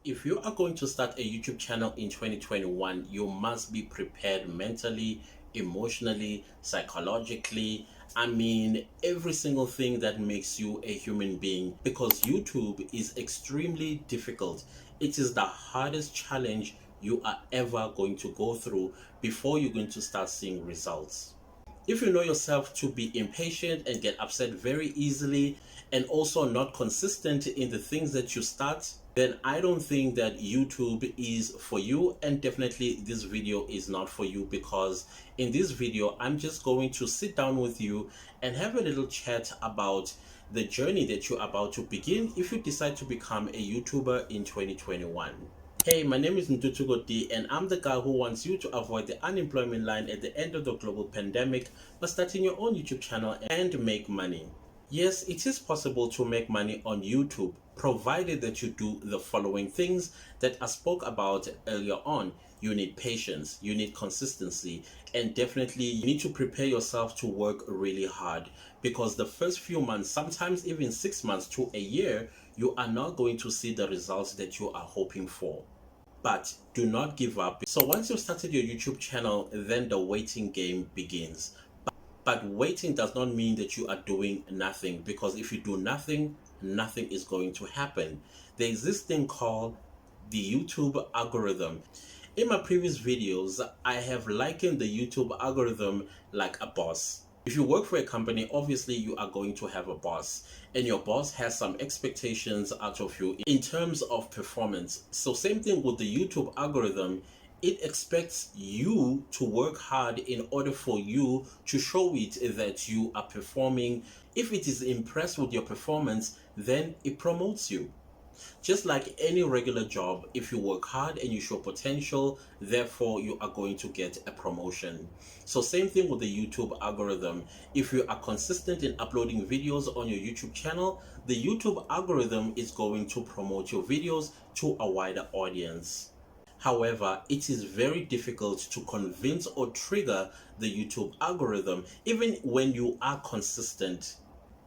If you are going to start a YouTube channel in 2021, you must be prepared mentally, emotionally, psychologically. I mean, every single thing that makes you a human being, because YouTube is extremely difficult. It is the hardest challenge you are ever going to go through before you're going to start seeing results. If you know yourself to be impatient and get upset very easily, and also not consistent in the things that you start, then I don't think that YouTube is for you, and definitely this video is not for you, because in this video I'm just going to sit down with you and have a little chat about the journey that you're about to begin if you decide to become a YouTuber in 2021. Hey, my name is Ntutugoti, and I'm the guy who wants you to avoid the unemployment line at the end of the global pandemic by starting your own YouTube channel and make money. Yes, it is possible to make money on YouTube, provided that you do the following things that I spoke about earlier on. You need patience, you need consistency, and definitely you need to prepare yourself to work really hard, because the first few months, sometimes even 6 months to a year, you are not going to see the results that you are hoping for. But do not give up. So once you've started your YouTube channel, then the waiting game begins. But waiting does not mean that you are doing nothing, because if you do nothing, nothing is going to happen. There is this thing called the YouTube algorithm. In my previous videos, I have likened the YouTube algorithm like a boss. If you work for a company, obviously you are going to have a boss, and your boss has some expectations out of you in terms of performance. So same thing with the YouTube algorithm. It expects you to work hard in order for you to show it that you are performing. If it is impressed with your performance, then it promotes you. Just like any regular job, if you work hard and you show potential, therefore you are going to get a promotion. So same thing with the YouTube algorithm. If you are consistent in uploading videos on your YouTube channel, the YouTube algorithm is going to promote your videos to a wider audience. However, it is very difficult to convince or trigger the YouTube algorithm, even when you are consistent.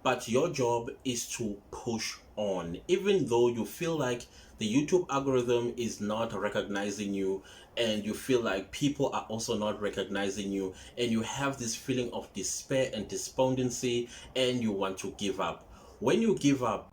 But your job is to push on, even though you feel like the YouTube algorithm is not recognizing you, and you feel like people are also not recognizing you, and you have this feeling of despair and despondency, and you want to give up. When you give up,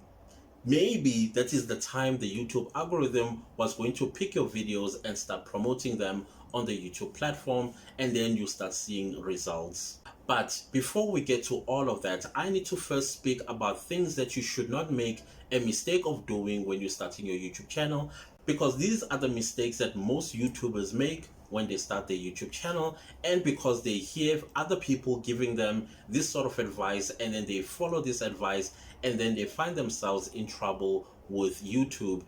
maybe that is the time the YouTube algorithm was going to pick your videos and start promoting them on the YouTube platform, and then you start seeing results. But before we get to all of that, I need to first speak about things that you should not make a mistake of doing when you're starting your YouTube channel, because these are the mistakes that most YouTubers make when they start their YouTube channel, and because they hear other people giving them this sort of advice, and then they follow this advice, and then they find themselves in trouble with YouTube.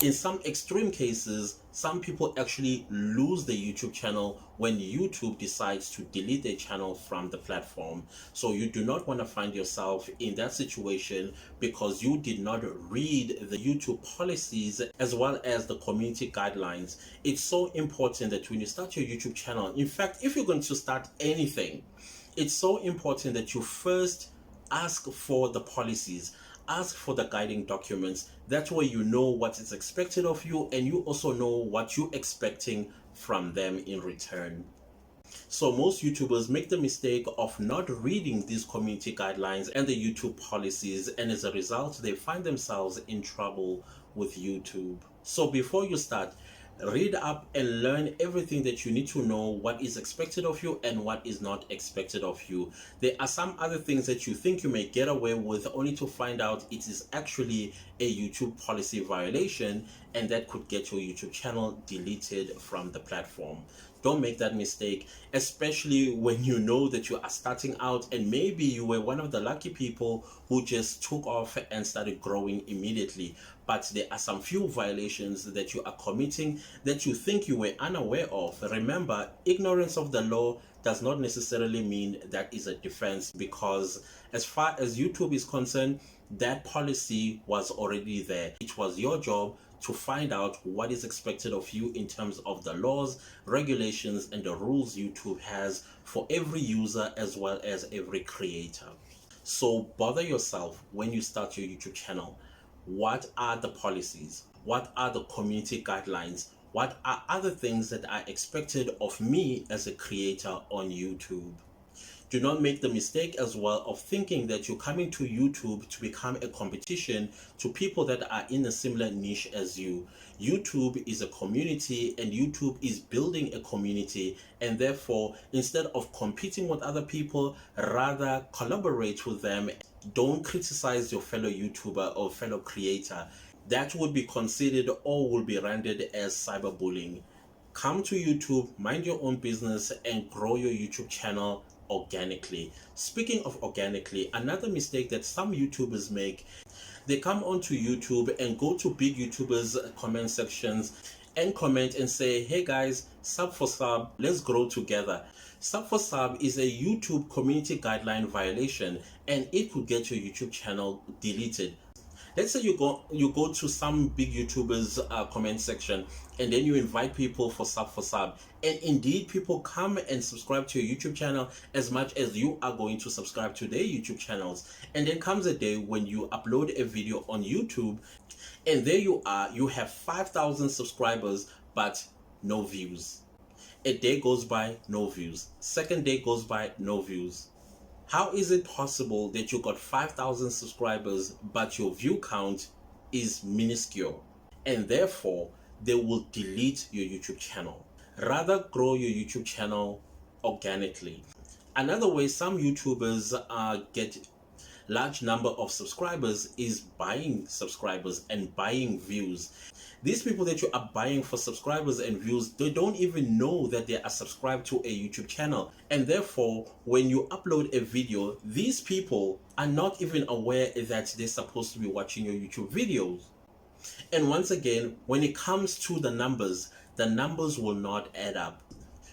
In some extreme cases, some people actually lose their YouTube channel when YouTube decides to delete their channel from the platform. So you do not want to find yourself in that situation, because you did not read the YouTube policies as well as the community guidelines. It's so important that when you start your YouTube channel, in fact, if you're going to start anything, it's so important that you first ask for the policies, ask for the guiding documents. That way you know what is expected of you, and you also know what you're expecting from them in return. So most YouTubers make the mistake of not reading these community guidelines and the YouTube policies, and as a result they find themselves in trouble with YouTube. So before you start, read up and learn everything that you need to know, what is expected of you and what is not expected of you. There are some other things that you think you may get away with, only to find out it is actually a YouTube policy violation, and that could get your YouTube channel deleted from the platform. Don't make that mistake, especially when you know that you are starting out, and maybe you were one of the lucky people who just took off and started growing immediately. But there are some few violations that you are committing that you think you were unaware of. Remember, ignorance of the law does not necessarily mean that is a defense, because as far as YouTube is concerned, that policy was already there. It was your job to find out what is expected of you in terms of the laws, regulations, and the rules YouTube has for every user as well as every creator. So bother yourself when you start your YouTube channel. What are the policies? What are the community guidelines? What are other things that are expected of me as a creator on YouTube? Do not make the mistake as well of thinking that you're coming to YouTube to become a competition to people that are in a similar niche as you. YouTube is a community, and YouTube is building a community, and therefore, instead of competing with other people, rather collaborate with them. Don't criticize your fellow YouTuber or fellow creator. That would be considered or will be rendered as cyberbullying. Come to YouTube, mind your own business, and grow your YouTube channel organically. Speaking of organically, another mistake that some YouTubers make, they come onto YouTube and go to big YouTubers comment sections and comment and say, hey guys, sub for sub, let's grow together. Sub for sub is a YouTube community guideline violation, and it could get your YouTube channel deleted. Let's say you go to some big YouTubers comment section, and then you invite people for sub, and indeed people come and subscribe to your YouTube channel as much as you are going to subscribe to their YouTube channels. And then comes a day when you upload a video on YouTube, and there you are, you have 5,000 subscribers but no views. A day goes by, no views. Second day goes by, no views. How is it possible that you got 5,000 subscribers but your view count is minuscule, and therefore they will delete your YouTube channel? Rather grow your YouTube channel organically. Another way some YouTubers get large number of subscribers is buying subscribers and buying views. These people that you are buying for subscribers and views, they don't even know that they are subscribed to a YouTube channel. And therefore, when you upload a video, these people are not even aware that they're supposed to be watching your YouTube videos. And once again, when it comes to the numbers will not add up.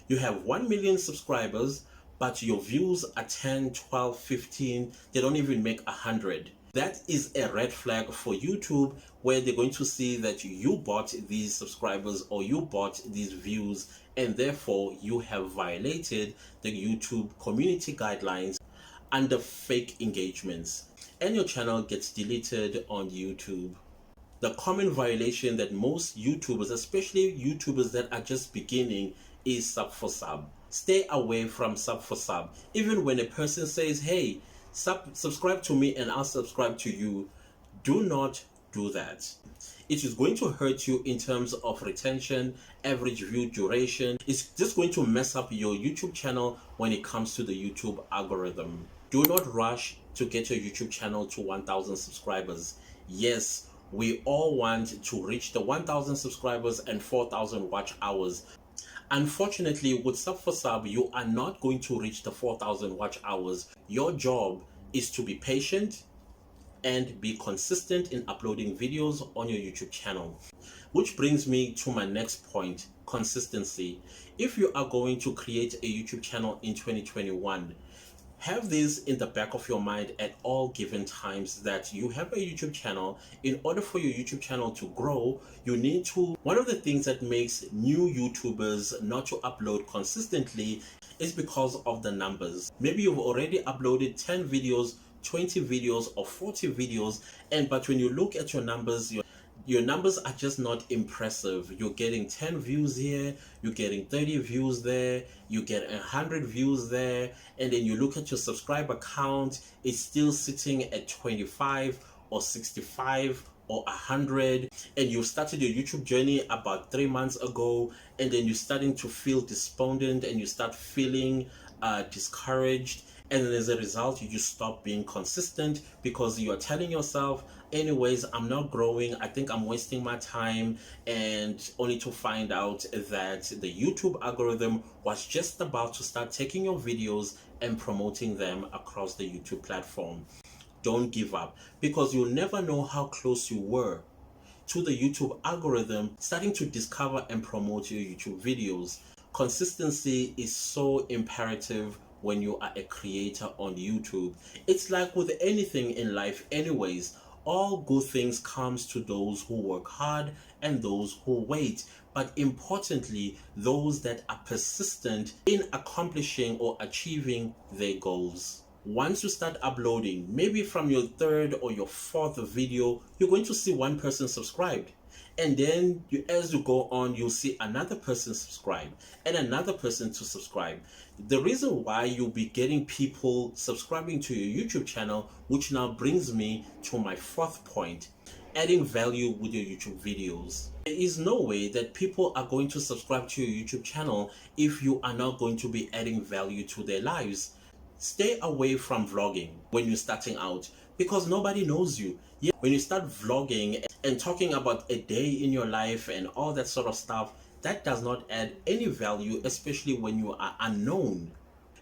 You have 1 million subscribers, but your views are 10, 12, 15, they don't even make 100. That is a red flag for YouTube, where they're going to see that you bought these subscribers or you bought these views, and therefore you have violated the YouTube community guidelines under fake engagements, and your channel gets deleted on YouTube. The common violation that most YouTubers, especially YouTubers that are just beginning, is sub for sub. Stay away from sub for sub. Even when a person says, hey, subscribe to me and I'll subscribe to you, do not do that. It is going to hurt you in terms of retention, average view duration. It's just going to mess up your YouTube channel when it comes to the YouTube algorithm. Do not rush to get your YouTube channel to 1,000 subscribers. Yes, we all want to reach the 1,000 subscribers and 4,000 watch hours. Unfortunately, with sub for sub, you are not going to reach the 4,000 watch hours. Your job is to be patient and be consistent in uploading videos on your YouTube channel. Which brings me to my next point, consistency. If you are going to create a YouTube channel in 2021, have this in the back of your mind at all given times, that you have a YouTube channel. In order for your YouTube channel to grow, you need to, one of the things that makes new YouTubers not to upload consistently is because of the numbers. Maybe you've already uploaded 10 videos, 20 videos or 40 videos, but when you look at your numbers, your numbers are just not impressive. You're getting 10 views here, you're getting 30 views there, you get 100 views there, and then you look at your subscriber count, it's still sitting at 25 or 65 or 100, and you started your YouTube journey about 3 months ago, and then you're starting to feel despondent and you start feeling discouraged, and then as a result you stop being consistent because you are telling yourself, anyways, I'm not growing, I think I'm wasting my time, and only to find out that the YouTube algorithm was just about to start taking your videos and promoting them across the YouTube platform. Don't give up, because you'll never know how close you were to the YouTube algorithm starting to discover and promote your YouTube videos. Consistency is so imperative when you are a creator on YouTube. It's like with anything in life anyways. All good things comes to those who work hard and those who wait, but importantly, those that are persistent in accomplishing or achieving their goals. Once you start uploading, maybe from your third or your fourth video, you're going to see one person subscribed. And then as you go on, you'll see another person subscribe and another person to subscribe. The reason why you'll be getting people subscribing to your YouTube channel, which now brings me to my fourth point: adding value with your YouTube videos. There is no way that people are going to subscribe to your YouTube channel if you are not going to be adding value to their lives. Stay away from vlogging when you're starting out, because nobody knows you. Yeah, when you start vlogging and talking about a day in your life and all that sort of stuff, that does not add any value, especially when you are unknown.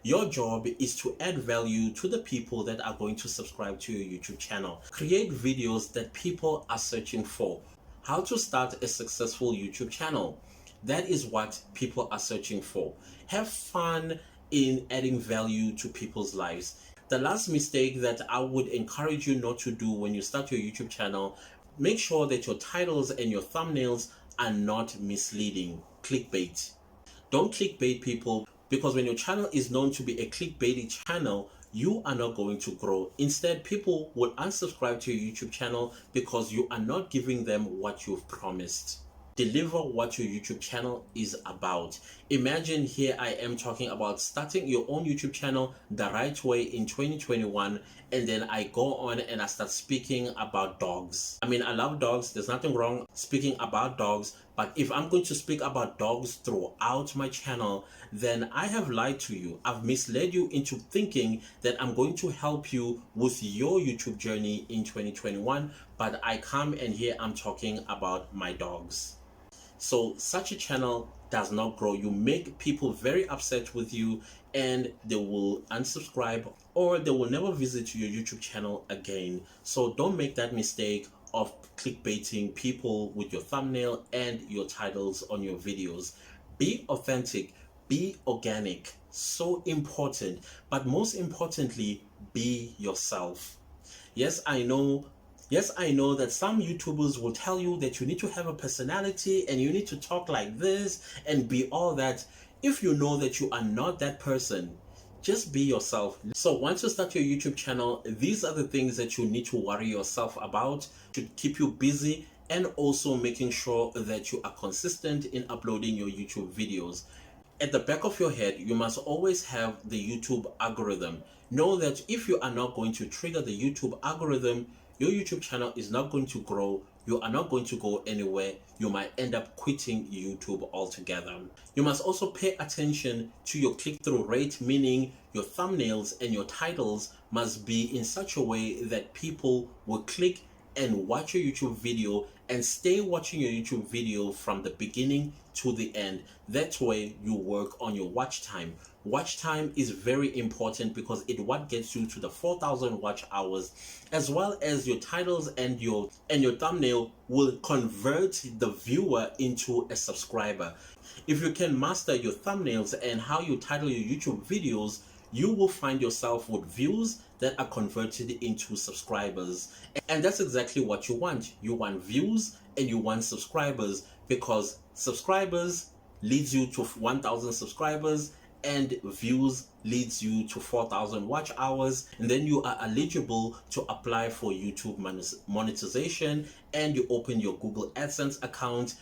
Your job is to add value to the people that are going to subscribe to your YouTube channel. Create videos that people are searching for. How to start a successful YouTube channel. That is what people are searching for. Have fun in adding value to people's lives. The last mistake that I would encourage you not to do when you start your YouTube channel: make sure that your titles and your thumbnails are not misleading. Clickbait. Don't clickbait people, because when your channel is known to be a clickbaity channel, you are not going to grow. Instead, people will unsubscribe to your YouTube channel because you are not giving them what you've promised. Deliver what your YouTube channel is about. Imagine here I am talking about starting your own YouTube channel the right way in 2021, and then I go on and I start speaking about dogs. I mean, I love dogs. There's nothing wrong speaking about dogs, but if I'm going to speak about dogs throughout my channel, then I have lied to you. I've misled you into thinking that I'm going to help you with your YouTube journey in 2021, but I come and here I'm talking about my dogs. So such a channel does not grow. You make people very upset with you, and they will unsubscribe or they will never visit your YouTube channel again. So don't make that mistake of clickbaiting people with your thumbnail and your titles on your videos. Be authentic, be organic. So important. But most importantly, be yourself. Yes, I know. Yes, I know that some YouTubers will tell you that you need to have a personality and you need to talk like this and be all that. If you know that you are not that person, just be yourself. So once you start your YouTube channel, these are the things that you need to worry yourself about to keep you busy, and also making sure that you are consistent in uploading your YouTube videos. At the back of your head, you must always have the YouTube algorithm. Know that if you are not going to trigger the YouTube algorithm, your YouTube channel is not going to grow. You are not going to go anywhere. You might end up quitting YouTube altogether. You must also pay attention to your click-through rate, meaning your thumbnails and your titles must be in such a way that people will click and watch your YouTube video and stay watching your YouTube video from the beginning to the end. That way you work on your watch time. Watch time is very important because it what gets you to the 4,000 watch hours, as well as your titles and your thumbnail will convert the viewer into a subscriber. If you can master your thumbnails and how you title your YouTube videos, you will find yourself with views that are converted into subscribers. And that's exactly what you want. You want views and you want subscribers, because subscribers leads you to 1,000 subscribers and views leads you to 4,000 watch hours, and then you are eligible to apply for YouTube monetization, and you open your Google AdSense account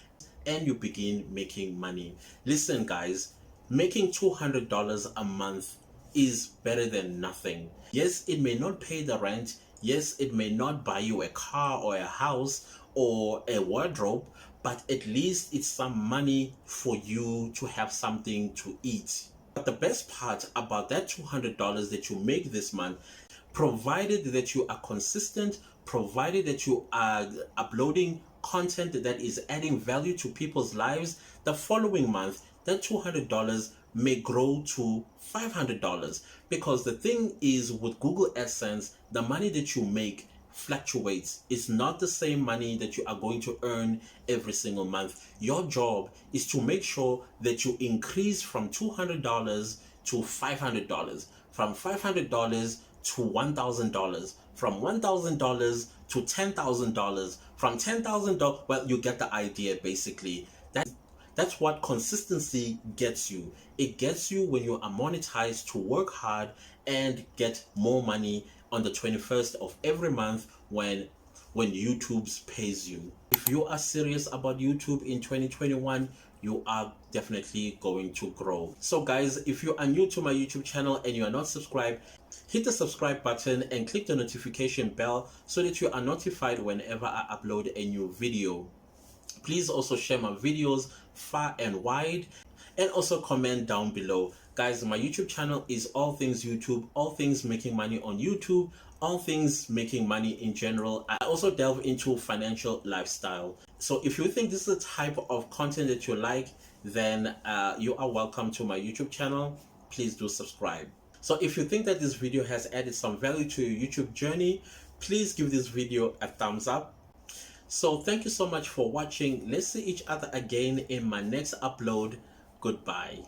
and you begin making money. Listen guys, making $200 a month is better than nothing. Yes, it may not pay the rent. Yes, it may not buy you a car or a house or a wardrobe, but at least it's some money for you to have something to eat. But the best part about that $200 that you make this month, provided that you are consistent, provided that you are uploading content that is adding value to people's lives, the following month, that $200 may grow to $500. Because the thing is, with Google AdSense, the money that you make fluctuates. It's not the same money that you are going to earn every single month. Your job is to make sure that you increase from $200 to $500, from $500 to $1,000, from $1,000 to $10,000, from $10,000. Well, you get the idea basically. That's what consistency gets you. It gets you when you are monetized to work hard and get more money on the 21st of every month when when YouTube pays you. If you are serious about YouTube in 2021, you are definitely going to grow. So guys, if you are new to my YouTube channel and you are not subscribed, hit the subscribe button and click the notification bell so that you are notified whenever I upload a new video. Please also share my videos far and wide, and also comment down below. Guys, my YouTube channel is all things YouTube, all things making money on YouTube, all things making money in general. I also delve into financial lifestyle. So if you think this is the type of content that you like, then you are welcome to my YouTube channel. Please do subscribe. So if you think that this video has added some value to your YouTube journey, please give this video a thumbs up. So thank you so much for watching. Let's see each other again in my next upload. Goodbye.